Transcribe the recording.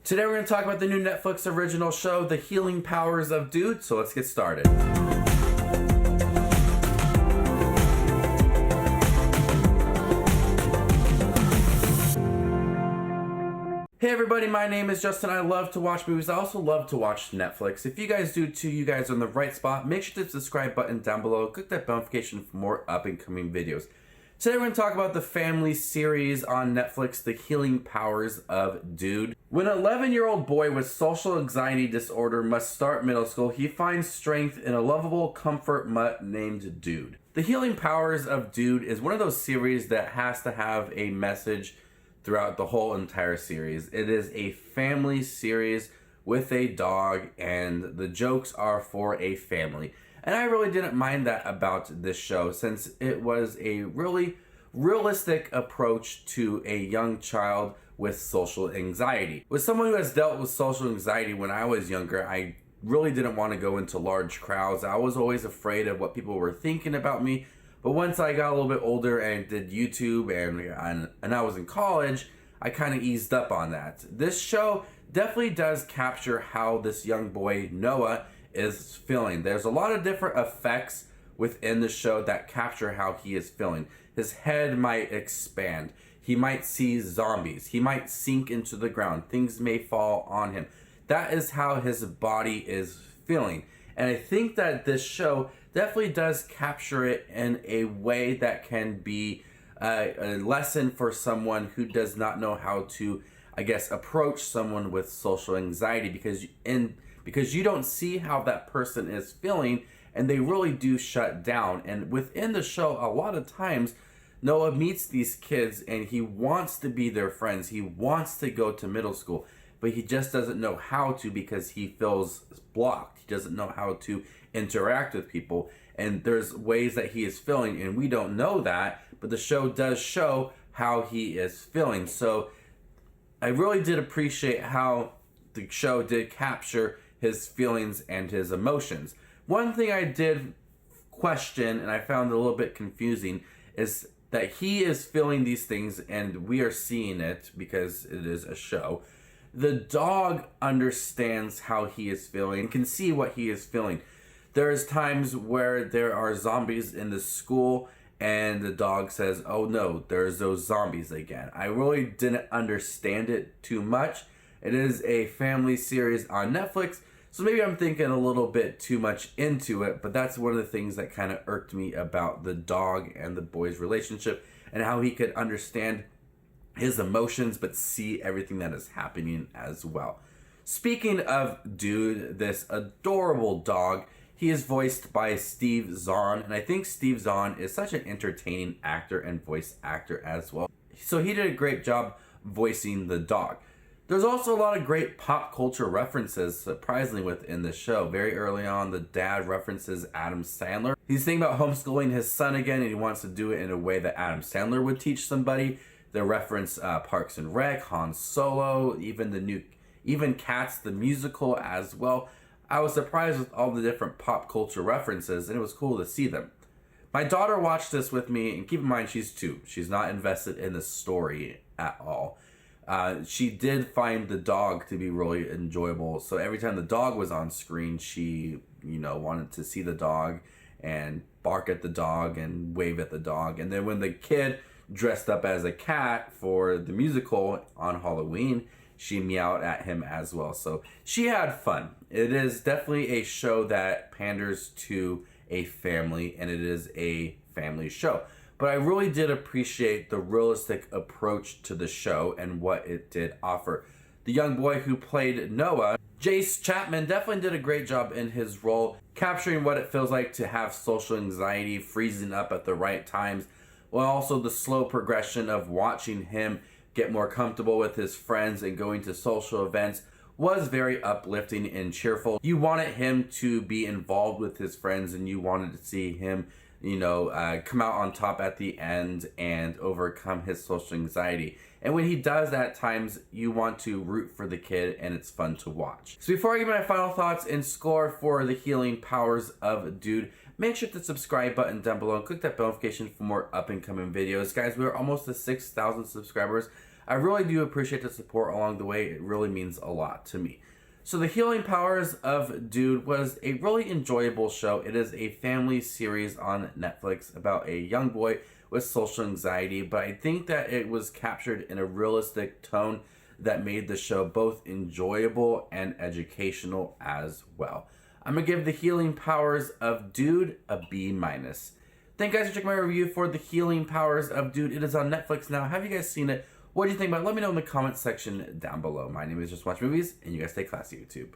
Today we're going to talk about the new Netflix original show, The Healing Powers of Dude, so let's get started. Hey everybody, my name is Justin. I love to watch movies. I also love to watch Netflix. If you guys do too, you guys are in the right spot. Make sure to hit the subscribe button down below. Click that bell notification for more up and coming videos. Today we're going to talk about the family series on Netflix, The Healing Powers of Dude. When an 11-year-old boy with social anxiety disorder must start middle school, he finds strength in a lovable comfort mutt named Dude. The Healing Powers of Dude is one of those series that has to have a message throughout the whole entire series. It is a family series with a dog, and the jokes are for a family. And I really didn't mind that about this show, since it was a really realistic approach to a young child with social anxiety. With someone who has dealt with social anxiety when I was younger, I really didn't want to go into large crowds. I was always afraid of what people were thinking about me. But once I got a little bit older and did YouTube and I was in college, I kind of eased up on that. This show definitely does capture how this young boy, Noah, is feeling. There's a lot of different effects within the show that capture how he is feeling. His head might expand. He might see zombies. He might sink into the ground. Things may fall on him. That is how his body is feeling. And I think that this show definitely does capture it in a way that can be a lesson for someone who does not know how to, I guess, approach someone with social anxiety, because you don't see how that person is feeling, and they really do shut down. And within the show, a lot of times Noah meets these kids and he wants to be their friends. He wants to go to middle school, but he just doesn't know how to because he feels blocked. He doesn't know how to interact with people. And there's ways that he is feeling, and we don't know that, but the show does show how he is feeling. So I really did appreciate how the show did capture his feelings and his emotions. One thing I did question, and I found a little bit confusing, is that he is feeling these things and we are seeing it because it is a show. The dog understands how he is feeling and can see what he is feeling. There's times where there are zombies in the school and the dog says, "Oh no, there's those zombies again." I really didn't understand it too much. It is a family series on Netflix, so maybe I'm thinking a little bit too much into it, but that's one of the things that kind of irked me about the dog and the boy's relationship, and how he could understand his emotions but see everything that is happening as well. Speaking of Dude, this adorable dog, he is voiced by Steve Zahn, and I think Steve Zahn is such an entertaining actor and voice actor as well. So he did a great job voicing the dog. There's also a lot of great pop culture references, surprisingly, within the show. Very early on, the dad references Adam Sandler. He's thinking about homeschooling his son again, and he wants to do it in a way that Adam Sandler would teach somebody. They reference Parks and Rec, Han Solo, even Cats the musical as well. I was surprised with all the different pop culture references, and it was cool to see them. My daughter watched this with me, and keep in mind she's 2. She's not invested in the story at all. She did find the dog to be really enjoyable, so every time the dog was on screen, she, wanted to see the dog and bark at the dog and wave at the dog. And then when the kid dressed up as a cat for the musical on Halloween, she meowed at him as well. So she had fun. It is definitely a show that panders to a family, and it is a family show. But I really did appreciate the realistic approach to the show and what it did offer. The young boy who played Noah, Jace Chapman, definitely did a great job in his role, capturing what it feels like to have social anxiety, freezing up at the right times, while also the slow progression of watching him get more comfortable with his friends and going to social events was very uplifting and cheerful. You wanted him to be involved with his friends, and you wanted to see him come out on top at the end and overcome his social anxiety. And when he does at times, you want to root for the kid, and it's fun to watch. So before I give my final thoughts and score for The Healing Powers of Dude, make sure to subscribe button down below and click that bell notification for more up and coming videos. Guys, we are almost to 6,000 subscribers. I really do appreciate the support along the way. It really means a lot to me. So The Healing Powers of Dude was a really enjoyable show. It is a family series on Netflix about a young boy with social anxiety, but I think that it was captured in a realistic tone that made the show both enjoyable and educational as well. I'm going to give The Healing Powers of Dude a B-. Thank you guys for checking my review for The Healing Powers of Dude. It is on Netflix now. Have you guys seen it? What do you think about it? Let me know in the comments section down below. My name is Just Watch Movies, and you guys stay classy, YouTube.